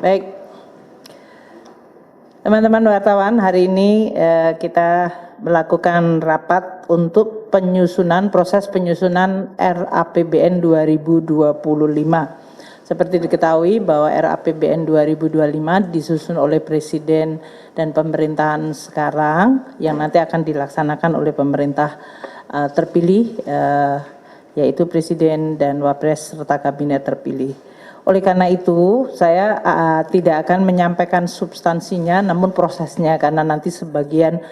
Baik, teman-teman wartawan, hari ini kita melakukan rapat untuk proses penyusunan RAPBN 2025. Seperti diketahui bahwa RAPBN 2025 disusun oleh Presiden dan pemerintahan sekarang yang nanti akan dilaksanakan oleh pemerintah terpilih, yaitu Presiden dan Wapres serta Kabinet terpilih. Oleh karena itu, saya tidak akan menyampaikan substansinya, namun prosesnya, karena nanti sebagian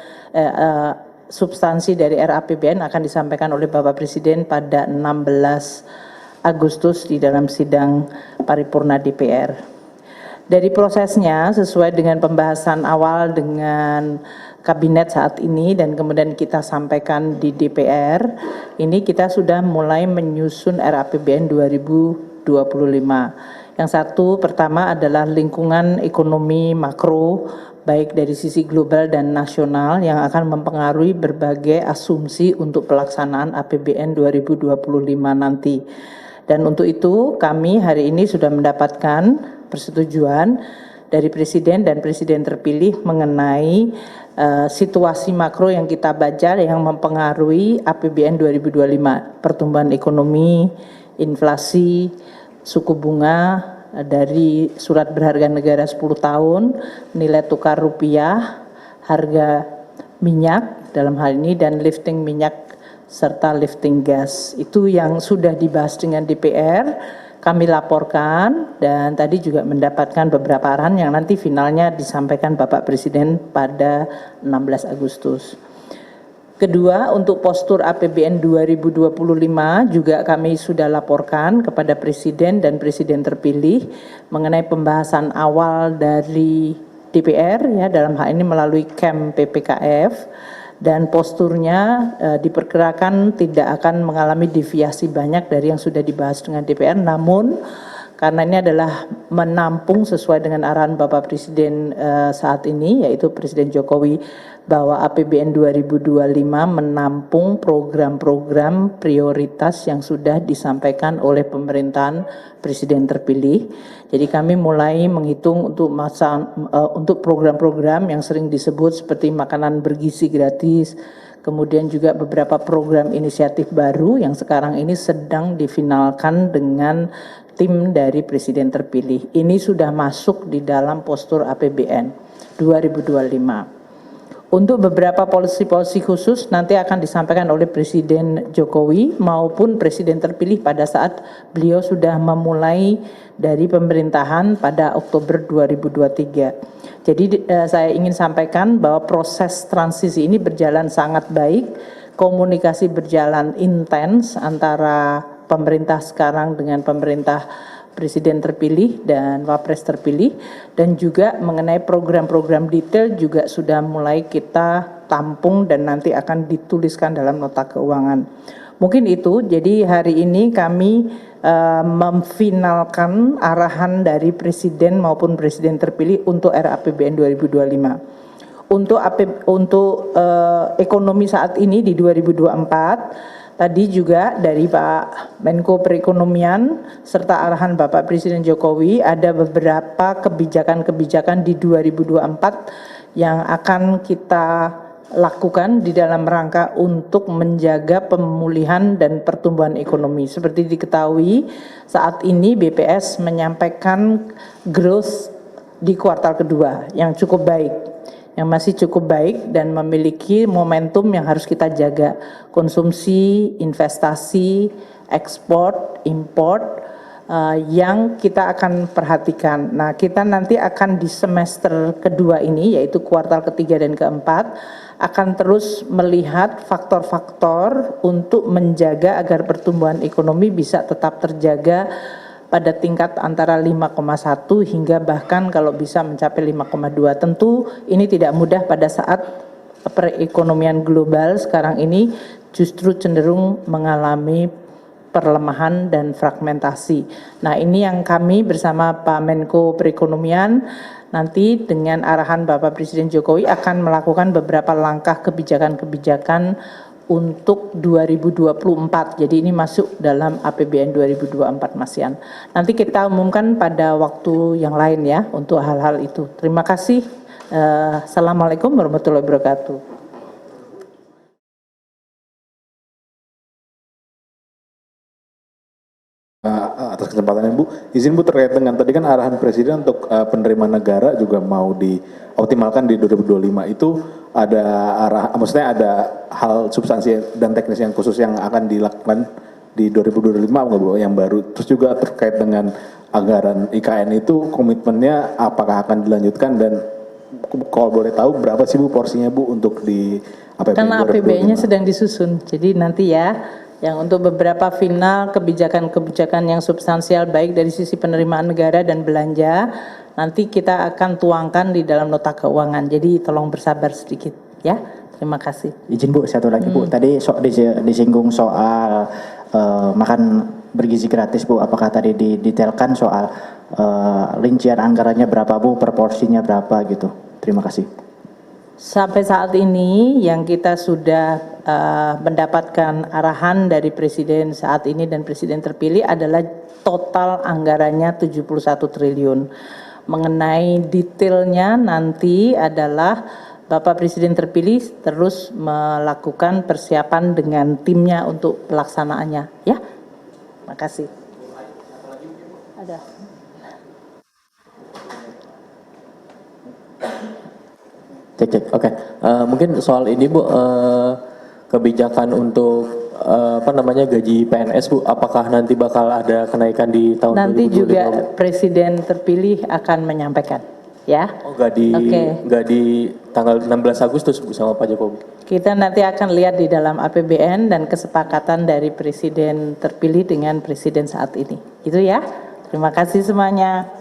substansi dari RAPBN akan disampaikan oleh Bapak Presiden pada 16 Agustus di dalam sidang paripurna DPR. Dari prosesnya, sesuai dengan pembahasan awal dengan Kabinet saat ini dan kemudian kita sampaikan di DPR, ini kita sudah mulai menyusun RAPBN 2025. Yang satu pertama adalah lingkungan ekonomi makro baik dari sisi global dan nasional yang akan mempengaruhi berbagai asumsi untuk pelaksanaan APBN 2025 nanti. Dan untuk itu kami hari ini sudah mendapatkan persetujuan dari Presiden dan Presiden terpilih mengenai situasi makro yang kita baca yang mempengaruhi APBN 2025, pertumbuhan ekonomi, inflasi, suku bunga dari surat berharga negara 10 tahun, nilai tukar rupiah, harga minyak dalam hal ini, dan lifting minyak serta lifting gas. Itu yang sudah dibahas dengan DPR, kami laporkan dan tadi juga mendapatkan beberapa arahan yang nanti finalnya disampaikan Bapak Presiden pada 16 Agustus. Kedua, untuk postur APBN 2025 juga kami sudah laporkan kepada Presiden dan Presiden terpilih mengenai pembahasan awal dari DPR ya dalam hal ini melalui KEM PPKF, dan posturnya diperkirakan tidak akan mengalami deviasi banyak dari yang sudah dibahas dengan DPR, namun karena ini adalah menampung sesuai dengan arahan Bapak Presiden saat ini, yaitu Presiden Jokowi, bahwa APBN 2025 menampung program-program prioritas yang sudah disampaikan oleh pemerintahan Presiden terpilih. Jadi kami mulai menghitung untuk program-program yang sering disebut seperti makanan bergizi gratis, kemudian juga beberapa program inisiatif baru yang sekarang ini sedang difinalkan dengan tim dari Presiden terpilih. Ini sudah masuk di dalam postur APBN 2025. Untuk beberapa polisi-polisi khusus nanti akan disampaikan oleh Presiden Jokowi maupun Presiden terpilih pada saat beliau sudah memulai dari pemerintahan pada Oktober 2023. Jadi saya ingin sampaikan bahwa proses transisi ini berjalan sangat baik, komunikasi berjalan intens antara pemerintah sekarang dengan pemerintah Presiden terpilih dan Wapres terpilih, dan juga mengenai program-program detail juga sudah mulai kita tampung dan nanti akan dituliskan dalam nota keuangan. Mungkin itu, jadi hari ini kami memfinalkan arahan dari Presiden maupun Presiden terpilih untuk RAPBN 2025. Untuk ekonomi saat ini di 2024, tadi juga dari Pak Menko Perekonomian serta arahan Bapak Presiden Jokowi ada beberapa kebijakan-kebijakan di 2024 yang akan kita lakukan di dalam rangka untuk menjaga pemulihan dan pertumbuhan ekonomi. Seperti diketahui saat ini BPS menyampaikan growth di kuartal kedua yang cukup baik, yang masih cukup baik dan memiliki momentum yang harus kita jaga. Konsumsi, investasi, ekspor, import yang kita akan perhatikan. Nah, kita nanti akan di semester kedua ini, yaitu kuartal ketiga dan keempat, akan terus melihat faktor-faktor untuk menjaga agar pertumbuhan ekonomi bisa tetap terjaga pada tingkat antara 5,1 hingga bahkan kalau bisa mencapai 5,2. Tentu ini tidak mudah pada saat perekonomian global sekarang ini justru cenderung mengalami perlemahan dan fragmentasi. Nah, ini yang kami bersama Pak Menko Perekonomian nanti dengan arahan Bapak Presiden Jokowi akan melakukan beberapa langkah kebijakan-kebijakan untuk 2024. Jadi ini masuk dalam APBN 2024 Mas Yan. Nanti kita umumkan pada waktu yang lain ya untuk hal-hal itu. Terima kasih. Assalamualaikum warahmatullahi wabarakatuh. Atas kesempatannya Bu, izin Bu terkait dengan tadi kan arahan Presiden untuk penerimaan negara juga mau dioptimalkan di 2025 itu ada maksudnya ada hal substansi dan teknis yang khusus yang akan dilakukan di 2025 nggak Bu yang baru, terus juga terkait dengan anggaran IKN itu komitmennya apakah akan dilanjutkan dan kalau boleh tahu berapa sih Bu porsinya Bu untuk di APBN? Karena APBN-nya sedang disusun, jadi nanti ya yang untuk beberapa final kebijakan-kebijakan yang substansial baik dari sisi penerimaan negara dan belanja nanti kita akan tuangkan di dalam nota keuangan. Jadi tolong bersabar sedikit ya. Terima kasih. Izin Bu, satu lagi Bu. Tadi disinggung soal makan bergizi gratis Bu. Apakah tadi didetailkan soal rincian anggarannya berapa Bu, proporsinya berapa gitu. Terima kasih. Sampai saat ini yang kita sudah mendapatkan arahan dari Presiden saat ini dan Presiden terpilih adalah total anggarannya 71 triliun. Mengenai detailnya nanti adalah Bapak Presiden terpilih terus melakukan persiapan dengan timnya untuk pelaksanaannya ya. Makasih. Ada. Cek. Oke. Mungkin soal ini Bu, kebijakan untuk gaji PNS Bu, apakah nanti bakal ada kenaikan di tahun nanti 2025? juga Presiden terpilih akan menyampaikan ya. Oh, nggak di tanggal 16 Agustus Bu sama Pak Jokowi. Kita nanti akan lihat di dalam APBN dan kesepakatan dari Presiden terpilih dengan Presiden saat ini. Itu ya. Terima kasih semuanya.